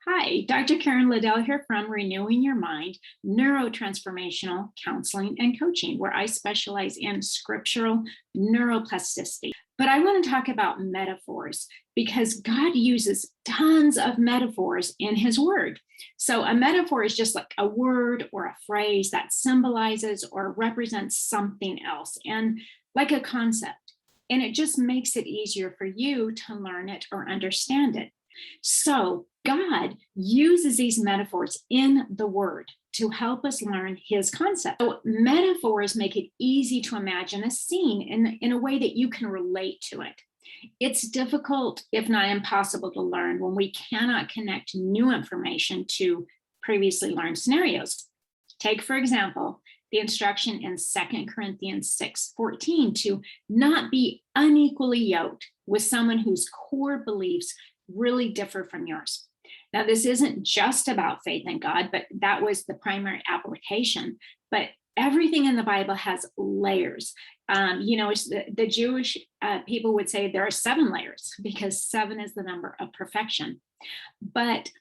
Hi, Dr. Karen Liddell here from Renewing Your Mind, Neurotransformational Counseling and Coaching, where I specialize in scriptural neuroplasticity. But I want to talk about metaphors because God uses tons of metaphors in His Word. So a metaphor is just like a word or a phrase that symbolizes or represents something else, and like a concept. And it just makes it easier for you to learn it or understand it. So God uses these metaphors in the Word to help us learn His concept. So metaphors make it easy to imagine a scene in a way that you can relate to it. It's difficult, if not impossible, to learn when we cannot connect new information to previously learned scenarios. Take, for example, the instruction in 2 Corinthians 6:14 to not be unequally yoked with someone whose core beliefs really differ from yours. Now, this isn't just about faith in God, but that was the primary application. But everything in the Bible has layers. The Jewish people would say there are 7 layers because 7 is the number of perfection. But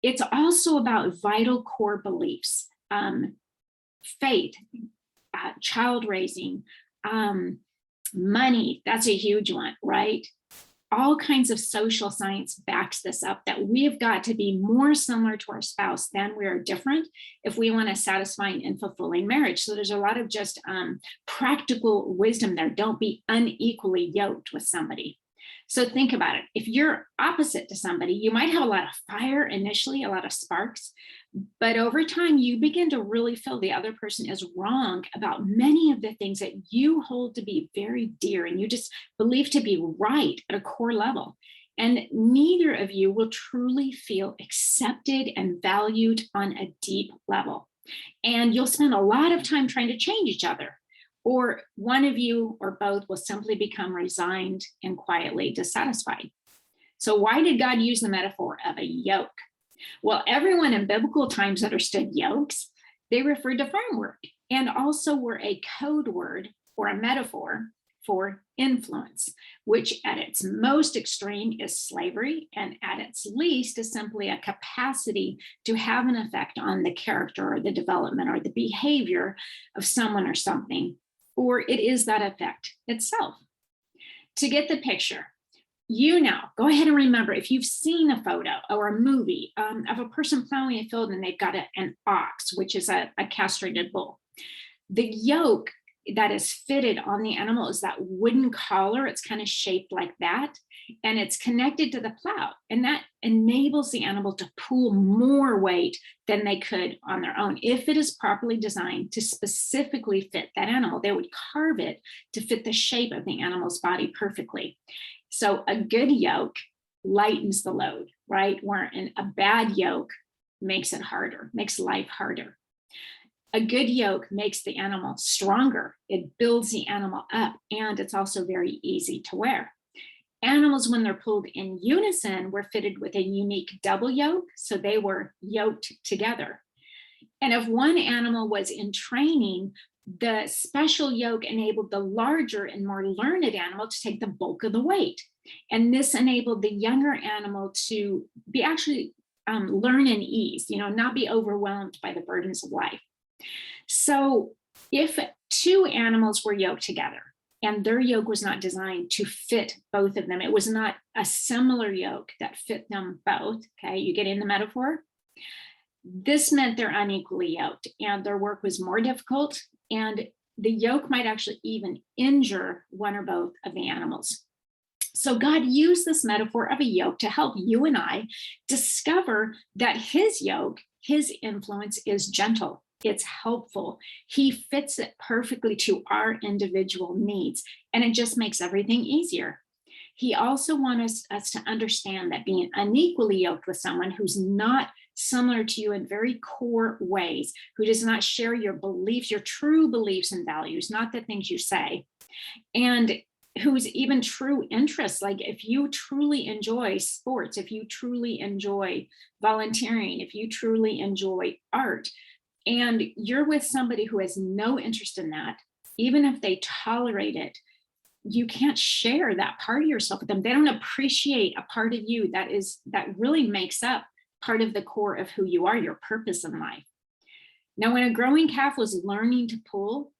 it's also about vital core beliefs, faith, child raising, money. That's a huge one, right? All kinds of social science backs this up, that we've got to be more similar to our spouse than we are different if we want a satisfying and fulfilling marriage. So there's a lot of just practical wisdom there. Don't be unequally yoked with somebody. So think about it. If you're opposite to somebody, you might have a lot of fire initially, a lot of sparks, but over time you begin to really feel the other person is wrong about many of the things that you hold to be very dear and you just believe to be right at a core level. And neither of you will truly feel accepted and valued on a deep level. And you'll spend a lot of time trying to change each other. Or one of you or both will simply become resigned and quietly dissatisfied. So why did God use the metaphor of a yoke? Well, everyone in biblical times understood yokes. They referred to farm work and also were a code word or a metaphor for influence, which at its most extreme is slavery, and at its least is simply a capacity to have an effect on the character or the development or the behavior of someone or something, or it is that effect itself. To get the picture, go ahead and remember, if you've seen a photo or a movie of a person plowing a field and they've got an ox, which is a castrated bull, the yoke that is fitted on the animal is that wooden collar. It's kind of shaped like that, and it's connected to the plow, and that enables the animal to pull more weight than they could on their own. If it is properly designed to specifically fit that animal, they would carve it to fit the shape of the animal's body perfectly. So a good yoke lightens the load, right? Where a bad yoke makes it harder, makes life harder. A good yoke makes the animal stronger. It builds the animal up, and it's also very easy to wear. Animals, when they're pulled in unison, were fitted with a unique double yoke, so they were yoked together. And if one animal was in training, the special yoke enabled the larger and more learned animal to take the bulk of the weight. And this enabled the younger animal to be actually learn in ease, not be overwhelmed by the burdens of life. So if 2 animals were yoked together and their yoke was not designed to fit both of them, it was not a similar yoke that fit them both, okay, you get in the metaphor? This meant they're unequally yoked and their work was more difficult, and the yoke might actually even injure one or both of the animals. So God used this metaphor of a yoke to help you and I discover that His yoke, His influence is gentle. It's helpful. He fits it perfectly to our individual needs, and it just makes everything easier. He also wants us to understand that being unequally yoked with someone who's not similar to you in very core ways, who does not share your beliefs, your true beliefs and values, not the things you say, and whose even true interests, like if you truly enjoy sports, if you truly enjoy volunteering, if you truly enjoy art, and you're with somebody who has no interest in that, even if they tolerate it, you can't share that part of yourself with them. They don't appreciate a part of you that really makes up part of the core of who you are, your purpose in life. Now, when a growing calf was learning to pull,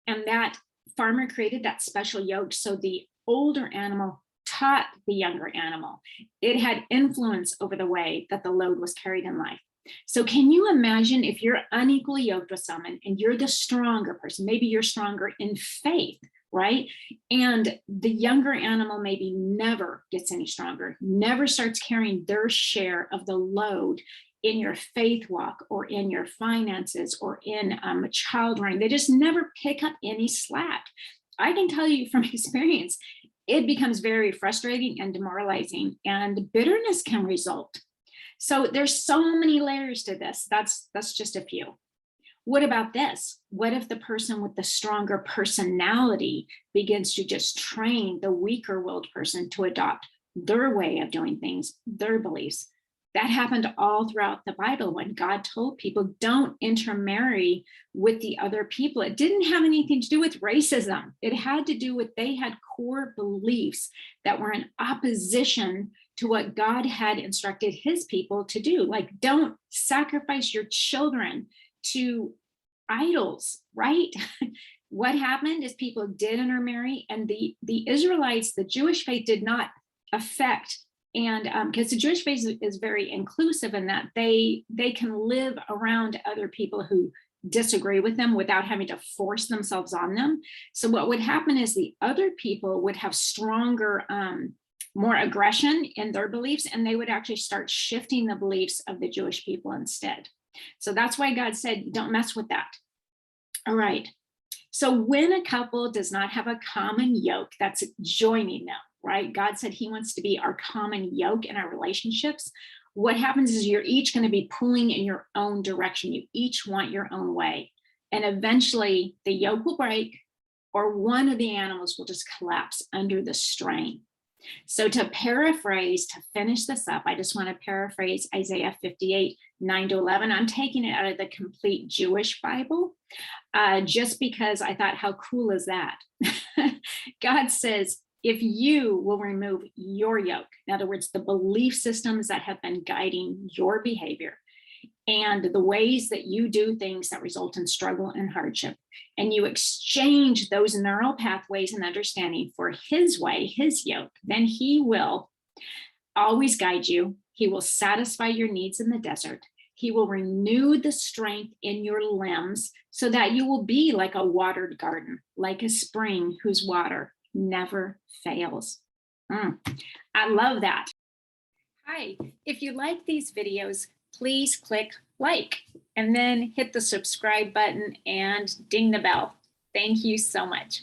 and that farmer created that special yoke, so the older animal taught the younger animal, it had influence over the way that the load was carried in life. So can you imagine if you're unequally yoked with someone and you're the stronger person, maybe you're stronger in faith, right? And the younger animal maybe never gets any stronger, never starts carrying their share of the load in your faith walk or in your finances or in a child rearing. They just never pick up any slack. I can tell you from experience, it becomes very frustrating and demoralizing, and bitterness can result. So there's so many layers to this. That's just a few. What about this? What if the person with the stronger personality begins to just train the weaker willed person to adopt their way of doing things, their beliefs? That happened all throughout the Bible when God told people, don't intermarry with the other people. It didn't have anything to do with racism. It had to do with they had core beliefs that were in opposition to what God had instructed his people to do. Like, don't sacrifice your children to idols, right? What happened is people did intermarry, and the Israelites, the Jewish faith did not affect. And because the Jewish faith is very inclusive in that they can live around other people who disagree with them without having to force themselves on them. So what would happen is the other people would have stronger, more aggression in their beliefs, and they would actually start shifting the beliefs of the Jewish people instead. So that's why God said, don't mess with that. All right. So when a couple does not have a common yoke, that's joining them, right? God said he wants to be our common yoke in our relationships. What happens is you're each going to be pulling in your own direction. You each want your own way. And eventually the yoke will break, or one of the animals will just collapse under the strain. So to paraphrase, to finish this up, I just want to paraphrase Isaiah 58, 9-11. I'm taking it out of the Complete Jewish Bible, just because I thought, how cool is that? God says, if you will remove your yoke, in other words, the belief systems that have been guiding your behavior and the ways that you do things that result in struggle and hardship, and you exchange those neural pathways and understanding for his way, his yoke, then he will always guide you. He will satisfy your needs in the desert. He will renew the strength in your limbs so that you will be like a watered garden, like a spring whose water never fails. I love that. Hi, if you like these videos, please click like and then hit the subscribe button and ding the bell. Thank you so much.